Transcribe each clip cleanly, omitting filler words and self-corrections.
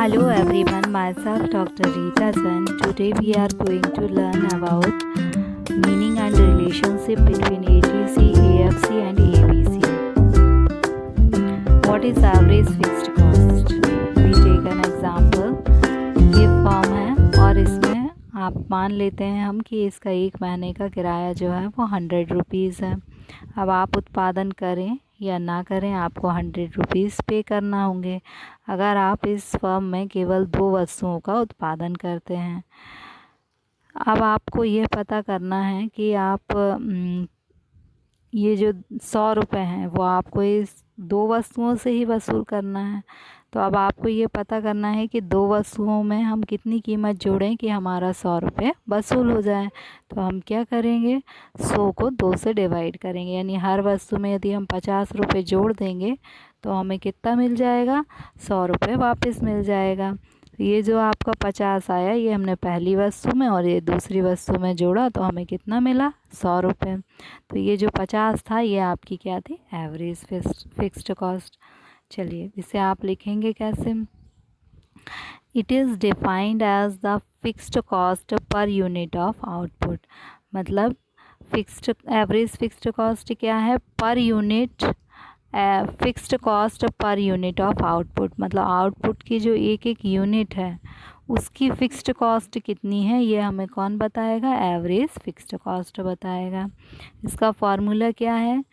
Hello everyone, myself Dr. Rita Zen. Today we are going to learn about meaning and relationship between ATC, AFC and ABC. What is average fixed cost? We take an example. ये form है और इसमें आप मान लेते हैं हम कि इसका एक महीने का किराया जो है वो 100 रुपीज़ है। अब आप उत्पादन करें या ना करें, आपको 100 रुपीज़ पे करना होंगे अगर आप इस फर्म में केवल 2 वस्तुओं का उत्पादन करते हैं। अब आपको ये पता करना है कि आप ये जो 100 रुपये हैं वो आपको इस 2 वस्तुओं से ही वसूल करना है। तो अब आपको ये पता करना है कि 2 वस्तुओं में हम कितनी कीमत जोड़ें कि हमारा 100 रुपये वसूल हो जाए। तो हम क्या करेंगे, 100 को 2 से डिवाइड करेंगे, यानी हर वस्तु में यदि हम 50 रुपये जोड़ देंगे तो हमें कितना मिल जाएगा, 100 रुपये वापस मिल जाएगा। ये जो आपका 50 आया ये हमने पहली वस्तु में और ये दूसरी वस्तु में जोड़ा तो हमें कितना मिला, 100 रुपये। तो ये जो 50 था ये आपकी क्या थी, एवरेज फिक्स्ड कॉस्ट। चलिए इसे आप लिखेंगे कैसे। It is defined as the fixed cost per unit of output. मतलब एवरेज फिक्स्ड कॉस्ट क्या है, per unit fixed cost per unit of output. मतलब आउटपुट की जो एक एक यूनिट है उसकी फ़िक्स्ड कॉस्ट कितनी है ये हमें कौन बताएगा, एवरेज फिक्स्ड कॉस्ट बताएगा। इसका फार्मूला क्या है,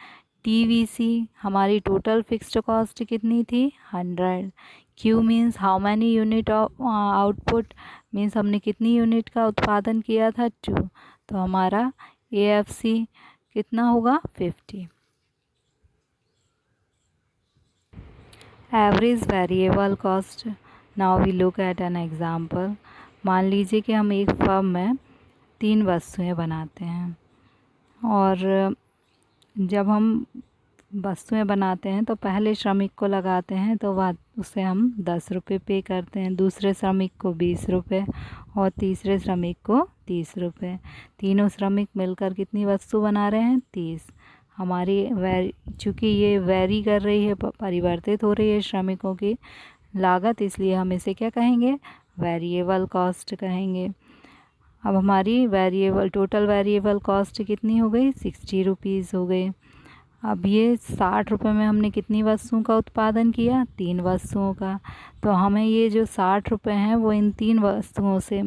TVC। हमारी टोटल फिक्स्ड कॉस्ट कितनी थी, 100। Q means how many unit of output, means हमने कितनी यूनिट का उत्पादन किया था, 2। तो हमारा AFC कितना होगा, 50। Average variable cost. Now we look at an example. मान लीजिए कि हम एक फर्म में 3 वस्तुएं बनाते हैं और जब हम वस्तुएं बनाते हैं तो पहले श्रमिक को लगाते हैं तो वह उसे हम 10 रुपये पे करते हैं, दूसरे श्रमिक को 20 रुपये और तीसरे श्रमिक को 30 रुपये। तीनों श्रमिक मिलकर कितनी वस्तु बना रहे हैं, 30। हमारी चूँकि ये वेरी कर रही है, परिवर्तित हो रही है श्रमिकों की लागत, इसलिए हम इसे क्या कहेंगे, वेरिएबल कॉस्ट कहेंगे। अब हमारी टोटल वेरिएबल कॉस्ट कितनी हो गई, 60 रुपीज़ हो गई। अब ये 60 रुपये में हमने कितनी वस्तुओं का उत्पादन किया, 3 वस्तुओं का। तो हमें ये जो 60 रुपये हैं वो इन 3 वस्तुओं से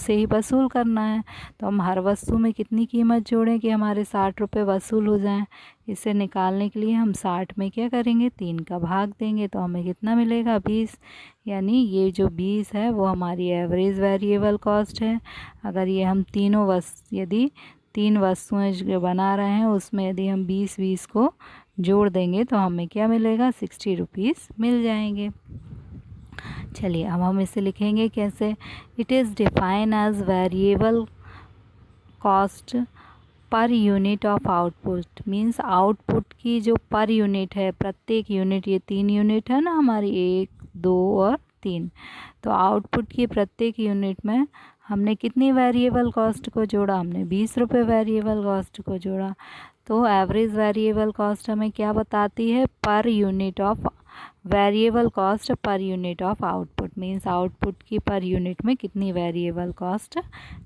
ही वसूल करना है। तो हम हर वस्तु में कितनी कीमत जोड़ें कि हमारे 60 रुपये वसूल हो जाएं। इसे निकालने के लिए हम 60 में क्या करेंगे, 3 का भाग देंगे तो हमें कितना मिलेगा, 20। यानी ये जो 20 है वो हमारी एवरेज वेरिएबल कॉस्ट है। अगर ये हम यदि 3 वस्तुएं जो बना रहे हैं उसमें यदि हम 20 को जोड़ देंगे तो हमें क्या मिलेगा, 60 रुपीज़ मिल जाएंगे। चलिए अब हम इसे लिखेंगे कैसे। It is define as variable cost per unit of output. Means output की जो पर यूनिट है, प्रत्येक यूनिट, ये 3 यूनिट है ना हमारी, 1, 2 और 3। तो आउटपुट की प्रत्येक यूनिट में हमने कितनी वेरिएबल कॉस्ट को जोड़ा, हमने 20 रुपये वेरिएबल कॉस्ट को जोड़ा। तो एवरेज वेरिएबल कॉस्ट हमें क्या बताती है, per unit of variable cost per unit of output. Means output की पर यूनिट में कितनी वेरिएबल कॉस्ट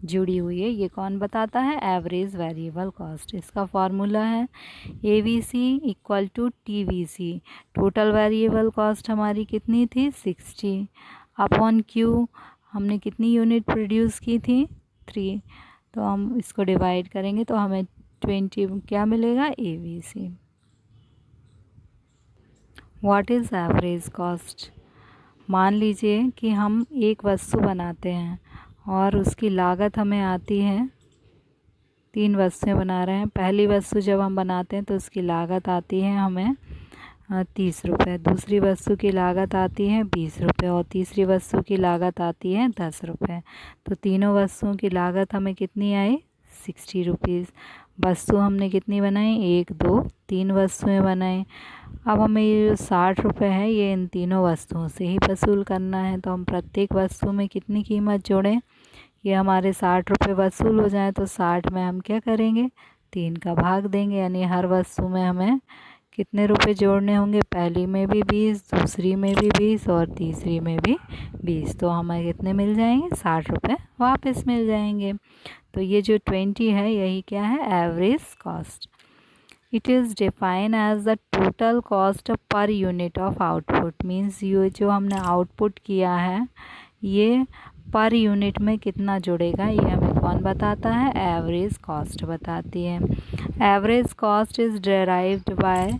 जुड़ी हुई है, ये कौन बताता है, एवरेज वेरिएबल कॉस्ट। इसका फार्मूला है ABC equal to TVC। Total variable cost हमारी कितनी थी, 60 अपॉन Q। हमने कितनी यूनिट प्रोड्यूस की थी, 3। तो हम इसको डिवाइड करेंगे तो हमें 20 क्या मिलेगा, ABC। What is average cost. मान लीजिए कि हम एक वस्तु बनाते हैं और उसकी लागत हमें आती है, 3 वस्तुएं बना रहे हैं। पहली वस्तु जब हम बनाते हैं तो उसकी लागत आती है हमें 30 रुपये, दूसरी वस्तु की लागत आती है 20 रुपये और तीसरी वस्तु की लागत आती है 10 रुपये। तो तीनों वस्तुओं की लागत हमें कितनी आई, 60 रुपीज़। वस्तु हमने कितनी बनाई, 1, 2, 3 वस्तुएं बनाई। अब हमें ये 60 रुपये है ये इन तीनों वस्तुओं से ही वसूल करना है। तो हम प्रत्येक वस्तु में कितनी कीमत जोड़ें, ये हमारे 60 रुपये वसूल हो जाए तो 60 में हम क्या करेंगे, 3 का भाग देंगे, यानी हर वस्तु में हमें कितने रुपए जोड़ने होंगे, पहली में भी 20, दूसरी में भी 20 और तीसरी में भी 20, तो हमें कितने मिल जाएंगे, 60 रुपये वापस मिल जाएंगे। तो ये जो 20 है यही क्या है, average cost. It is define as the total cost per unit of output, means ये जो हमने आउटपुट किया है ये पर यूनिट में कितना जुड़ेगा ये हमें कौन बताता है, एवरेज कॉस्ट बताती है। Average cost is derived by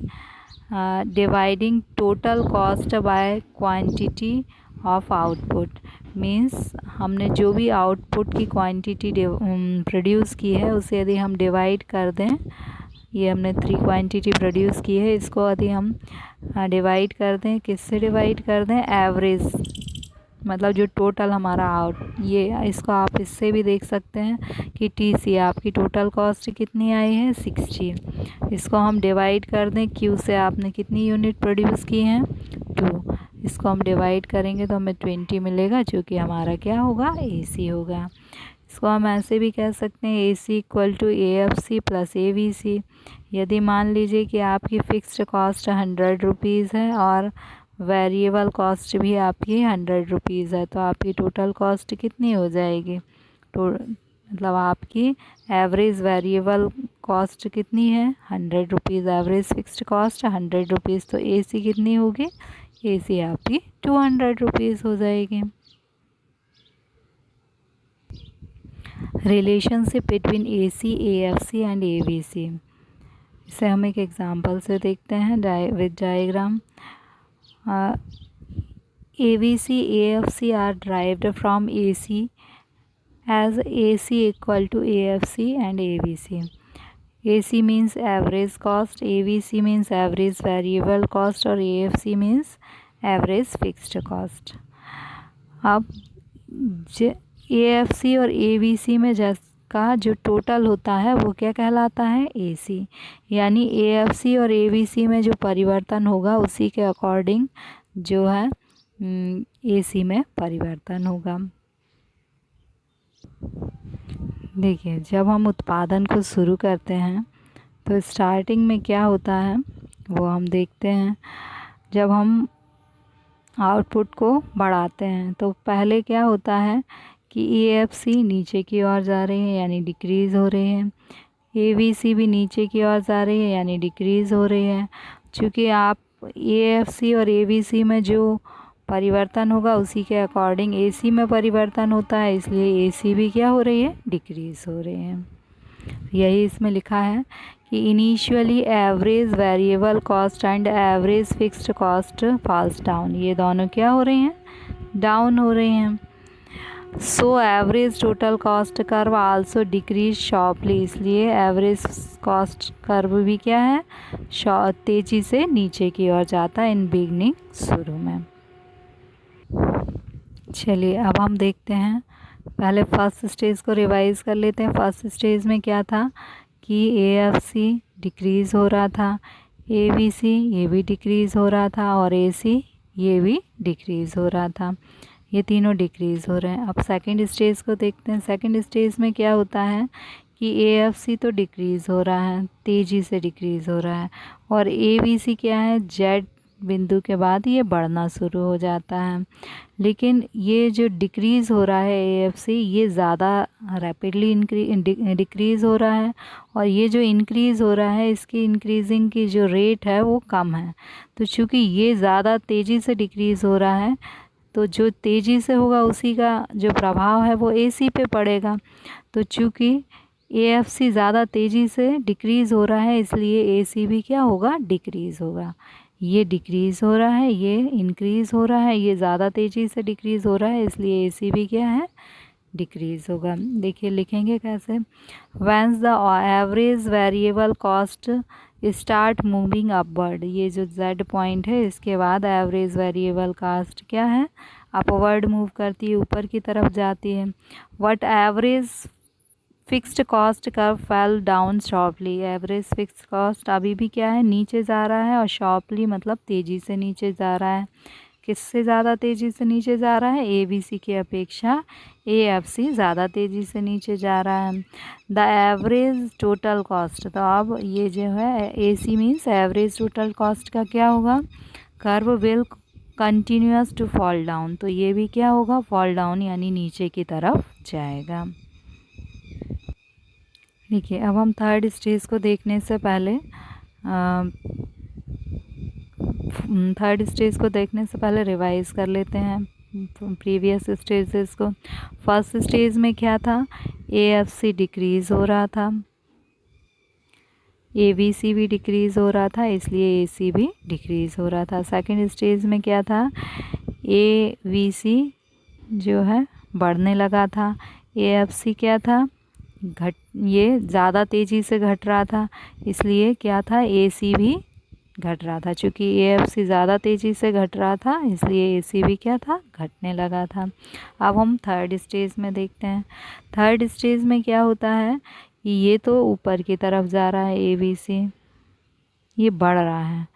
dividing total cost by quantity of output, means हमने जो भी आउटपुट की क्वांटिटी प्रोड्यूस की है उसे यदि हम डिवाइड कर दें, ये हमने 3 क्वांटिटी प्रोड्यूस की है, इसको यदि हम डिवाइड कर दें, किससे डिवाइड कर दें, एवरेज, मतलब जो टोटल हमारा ये इसको आप इससे भी देख सकते हैं कि TC आपकी टोटल कॉस्ट कितनी आई है, 60। इसको हम डिवाइड कर दें Q से, आपने कितनी यूनिट प्रोड्यूस की हैं, 2। इसको हम डिवाइड करेंगे तो हमें 20 मिलेगा, जो कि हमारा क्या होगा, AC होगा। इसको हम ऐसे भी कह सकते हैं AC equal to AFC plus AVC। यदि मान लीजिए कि आपकी फ़िक्स्ड कॉस्ट 100 रुपीज़ है और वेरिएबल कॉस्ट भी आपकी 100 रुपीज़ है, तो आपकी टोटल कॉस्ट कितनी हो जाएगी, तो मतलब आपकी एवरेज वेरिएबल कॉस्ट कितनी है, 100 rupees, average fixed cost 100 rupees, तो AC कितनी होगी, AC आपकी 200 रुपीज़ हो जाएगी। Relationship between AC, AFC and AVC, इसे हम एक एग्जांपल से देखते हैं with diagram. AVC, AFC are derived from AC as AC equal to AFC and AVC. AC means average cost, AVC means average variable cost और AFC means average fixed cost। अब AFC और AVC में का जो total होता है वो क्या कहलाता है, AC, यानी AFC और AVC में जो परिवर्तन होगा उसी के अकॉर्डिंग जो है AC में परिवर्तन होगा। देखिए, जब हम उत्पादन को शुरू करते हैं तो स्टार्टिंग में क्या होता है वो हम देखते हैं। जब हम आउटपुट को बढ़ाते हैं तो पहले क्या होता है कि AFC नीचे की ओर जा रही है यानी डिक्रीज़ हो रही है, AVC भी नीचे की ओर जा रही है यानी डिक्रीज़ हो रही है। चूँकि आप AFC और AVC में जो परिवर्तन होगा उसी के अकॉर्डिंग AC में परिवर्तन होता है, इसलिए AC भी क्या हो रही है, डिक्रीज़ हो रही है। यही इसमें लिखा है कि initially average variable cost and average fixed cost falls down, ये दोनों क्या हो रही हैं, डाउन हो रही हैं। So average total cost curve also decrease sharply, इसलिए एवरेज कॉस्ट कर्व भी क्या है, तेज़ी से नीचे की ओर जाता है इन बिगनिंग, शुरू में। चलिए अब हम देखते हैं, पहले फर्स्ट स्टेज को रिवाइज कर लेते हैं। फर्स्ट स्टेज में क्या था कि AFC डिक्रीज़ हो रहा था, AVC ये भी डिक्रीज़ हो रहा था और AC ये भी डिक्रीज़ हो रहा था, ये तीनों डिक्रीज़ हो रहे हैं। अब सेकंड स्टेज को देखते हैं। सेकंड स्टेज में क्या होता है कि AFC तो डिक्रीज़ हो रहा है, तेज़ी से डिक्रीज़ हो रहा है, और AVC क्या है, Z बिंदु के बाद ये बढ़ना शुरू हो जाता है। लेकिन ये जो डिक्रीज़ हो रहा है AFC ये ज़्यादा रैपिडली डिक्रीज़ हो रहा है, और ये जो इंक्रीज़ हो रहा है इसकी इंक्रीजिंग की जो रेट है वो कम है। तो चूँकि ये ज़्यादा तेज़ी से डिक्रीज़ हो रहा है तो जो तेज़ी से होगा उसी का जो प्रभाव है वो AC पे पड़ेगा। तो चूँकि AFC ज़्यादा तेज़ी से डिक्रीज़ हो रहा है इसलिए AC भी क्या होगा, डिक्रीज़ होगा। ये डिक्रीज़ हो रहा है, ये इंक्रीज़ हो रहा है, ये ज़्यादा तेज़ी से डिक्रीज़ हो रहा है इसलिए AC भी क्या है, डिक्रीज़ होगा। देखिए लिखेंगे कैसे, whence the average variable cost start moving upward, ये जो Z पॉइंट है इसके बाद एवरेज वेरिएबल कॉस्ट क्या है, अपवर्ड मूव करती है, ऊपर की तरफ जाती है। What average fixed cost curve fell down sharply, average fixed cost अभी भी क्या है, नीचे जा रहा है, और शॉर्पली मतलब तेज़ी से नीचे जा रहा है। किससे ज़्यादा तेज़ी से नीचे जा रहा है, ABC की अपेक्षा AFC ज़्यादा तेज़ी से नीचे जा रहा है। द एवरेज टोटल कॉस्ट, तो अब ये जो है AC means average total cost का क्या होगा, curve will continuous to fall down, तो ये भी क्या होगा, फॉल डाउन यानी नीचे की तरफ जाएगा। देखिए अब हम थर्ड स्टेज को देखने से पहले रिवाइज कर लेते हैं प्रीवियस स्टेजेस को। फर्स्ट स्टेज में क्या था, AFC डिक्रीज़ हो रहा था, ABC भी डिक्रीज़ हो रहा था, इसलिए AC भी डिक्रीज़ हो रहा था। सेकंड स्टेज में क्या था, ABC जो है बढ़ने लगा था, AFC क्या था, ये ज़्यादा तेज़ी से घट रहा था, इसलिए क्या था, AC भी घट रहा था। चूँकि AFC ज़्यादा तेज़ी से घट रहा था, इसलिए AC भी क्या था, घटने लगा था। अब हम थर्ड स्टेज में देखते हैं। थर्ड स्टेज में क्या होता है कि ये तो ऊपर की तरफ जा रहा है, ABC ये बढ़ रहा है,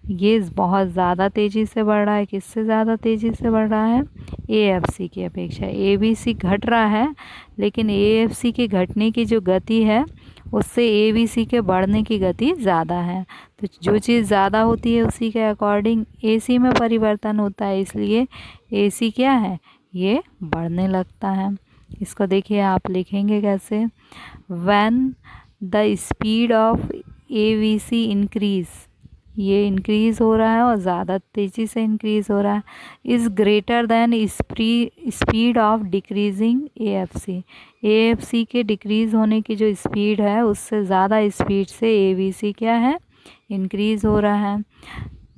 ये बहुत ज़्यादा तेज़ी से बढ़ रहा है। किससे ज़्यादा तेज़ी से बढ़ रहा है, AFC की अपेक्षा। ABC घट रहा है, लेकिन AFC के घटने की जो गति है उससे ABC के बढ़ने की गति ज़्यादा है। तो जो चीज़ ज़्यादा होती है उसी के अकॉर्डिंग AC में परिवर्तन होता है, इसलिए AC क्या है, ये बढ़ने लगता है। इसको देखिए आप लिखेंगे कैसे, when the speed of ABC increase, ये इंक्रीज़ हो रहा है और ज़्यादा तेज़ी से इंक्रीज़ हो रहा है, is greater than speed of decreasing AFC के डिक्रीज़ होने की जो स्पीड है उससे ज़्यादा स्पीड से ABC क्या है, इंक्रीज़ हो रहा है।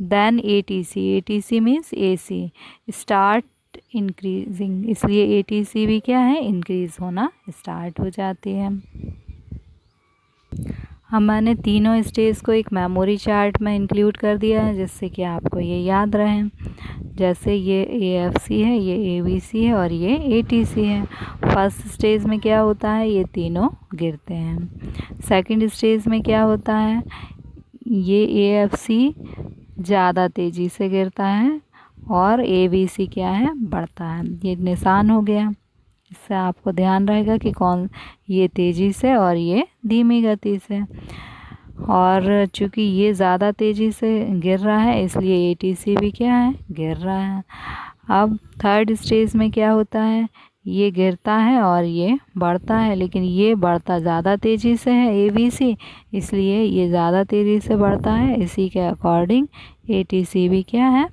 Then ATC means AC start increasing, इसलिए ATC भी क्या है, इंक्रीज़ होना स्टार्ट हो जाती है। हमने तीनों स्टेज को एक मेमोरी चार्ट में इंक्लूड कर दिया है, जिससे कि आपको ये याद रहे। जैसे ये AFC है, ये ABC है और ये ATC है। फर्स्ट स्टेज में क्या होता है, ये तीनों गिरते हैं। सेकंड स्टेज में क्या होता है, ये AFC ज़्यादा तेज़ी से गिरता है और ABC क्या है, बढ़ता है। ये निशान हो गया, इससे आपको ध्यान रहेगा कि कौन, ये तेज़ी से और ये धीमी गति से। और चूँकि ये ज़्यादा तेज़ी से गिर रहा है, इसलिए ATC भी क्या है, गिर रहा है। अब थर्ड स्टेज में क्या होता है, ये गिरता है और ये बढ़ता है, लेकिन ये बढ़ता ज़्यादा तेज़ी से है ABC, इसलिए ये ज़्यादा तेज़ी से बढ़ता है, इसी के अकॉर्डिंग ATC भी क्या है,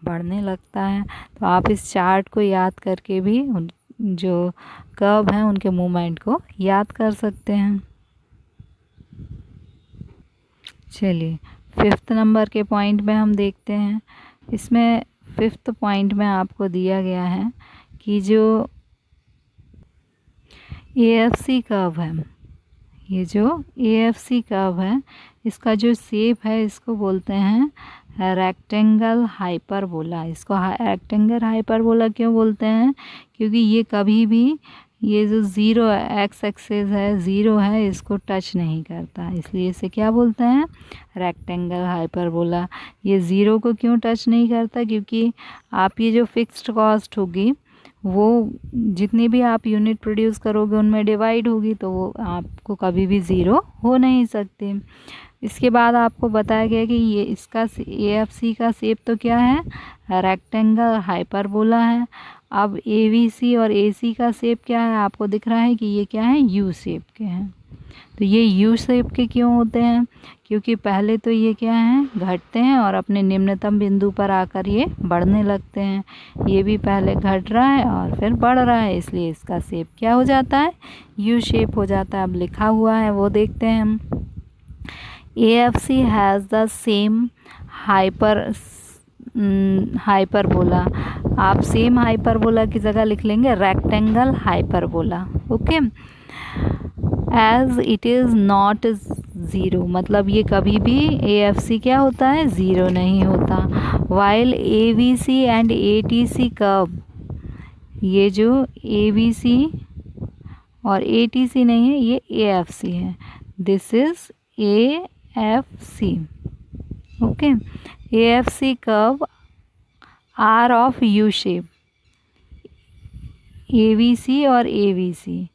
बढ़ने लगता है। तो आप इस चार्ट को याद करके भी उन जो कर्व हैं उनके मूवमेंट को याद कर सकते हैं। चलिए फिफ्थ नंबर के पॉइंट में हम देखते हैं। इसमें फिफ्थ पॉइंट में आपको दिया गया है कि जो AFC कर्व है, ये जो AFC कर्व है, इसका जो शेप है इसको बोलते हैं रेक्टेंगल हाइपरबोला। इसको रेक्टेंगल हाइपरबोला क्यों बोलते हैं, क्योंकि ये कभी भी ये जो ज़ीरो एक्स एक्सिस है, ज़ीरो है, इसको टच नहीं करता, इसलिए इसे क्या बोलते हैं, रेक्टेंगल हाइपरबोला। ये ज़ीरो को क्यों टच नहीं करता, क्योंकि आप ये जो फिक्स्ड कॉस्ट होगी वो जितनी भी आप यूनिट प्रोड्यूस करोगे उनमें डिवाइड होगी, तो वो आपको कभी भी ज़ीरो हो नहीं सकती। इसके बाद आपको बताया गया कि ये इसका AFC का शेप तो क्या है, रेक्टेंगल हाइपरबोला है। अब ABC और AC का शेप क्या है, आपको दिख रहा है कि ये क्या है, U शेप के हैं। तो ये U शेप के क्यों होते हैं, क्योंकि पहले तो ये क्या हैं, घटते हैं और अपने निम्नतम बिंदु पर आकर ये बढ़ने लगते हैं। ये भी पहले घट रहा है और फिर बढ़ रहा है, इसलिए इसका शेप क्या हो जाता है, U शेप हो जाता है। अब लिखा हुआ है वो देखते हैं हम। AFC has the same hyperbola. आप सेम हाइपरबोला की जगह लिख लेंगे rectangle hyperbola, okay. As it is not zero, मतलब ये कभी भी AFC क्या होता है, ज़ीरो नहीं होता। While ABC and ATC curve, ये जो ABC और ATC नहीं है, ये AFC है, this is AFC, okay. AFC curve are of U shape, ABC और ABC,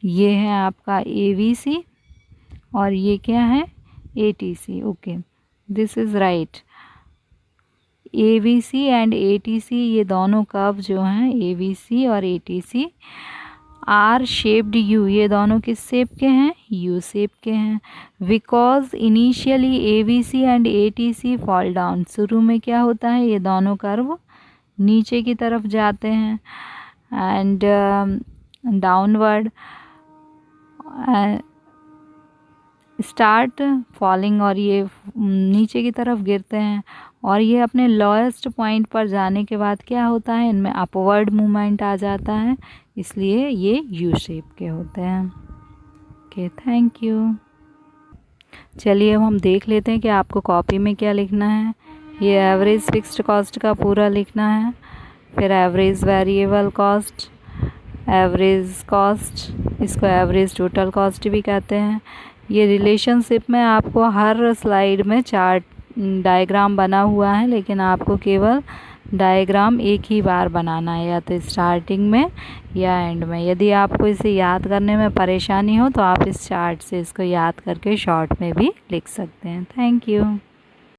ये है आपका ABC और ये क्या है ATC। Okay, this is right. ABC and ATC, ये दोनों कर्व जो हैं ABC और ATC, आर शेप्ड यू, ये दोनों किस शेप के हैं, यू शेप के हैं। Because initially ABC and ATC fall down, शुरू में क्या होता है, ये दोनों कर्व नीचे की तरफ जाते हैं एंड डाउनवर्ड स्टार्ट फॉलिंग, और ये नीचे की तरफ गिरते हैं, और ये अपने लोएस्ट पॉइंट पर जाने के बाद क्या होता है, इनमें अपवर्ड मूवमेंट आ जाता है, इसलिए ये यू शेप के होते हैं। Okay, thank you. चलिए अब हम देख लेते हैं कि आपको कॉपी में क्या लिखना है। ये एवरेज फिक्स्ड कॉस्ट का पूरा लिखना है, फिर average variable cost, average cost, इसको एवरेज टोटल कॉस्ट भी कहते हैं। ये रिलेशनशिप में आपको हर स्लाइड में चार्ट डायग्राम बना हुआ है, लेकिन आपको केवल डायग्राम एक ही बार बनाना है, या तो स्टार्टिंग में या एंड में। यदि आपको इसे याद करने में परेशानी हो तो आप इस चार्ट से इसको याद करके शॉर्ट में भी लिख सकते हैं। Thank you.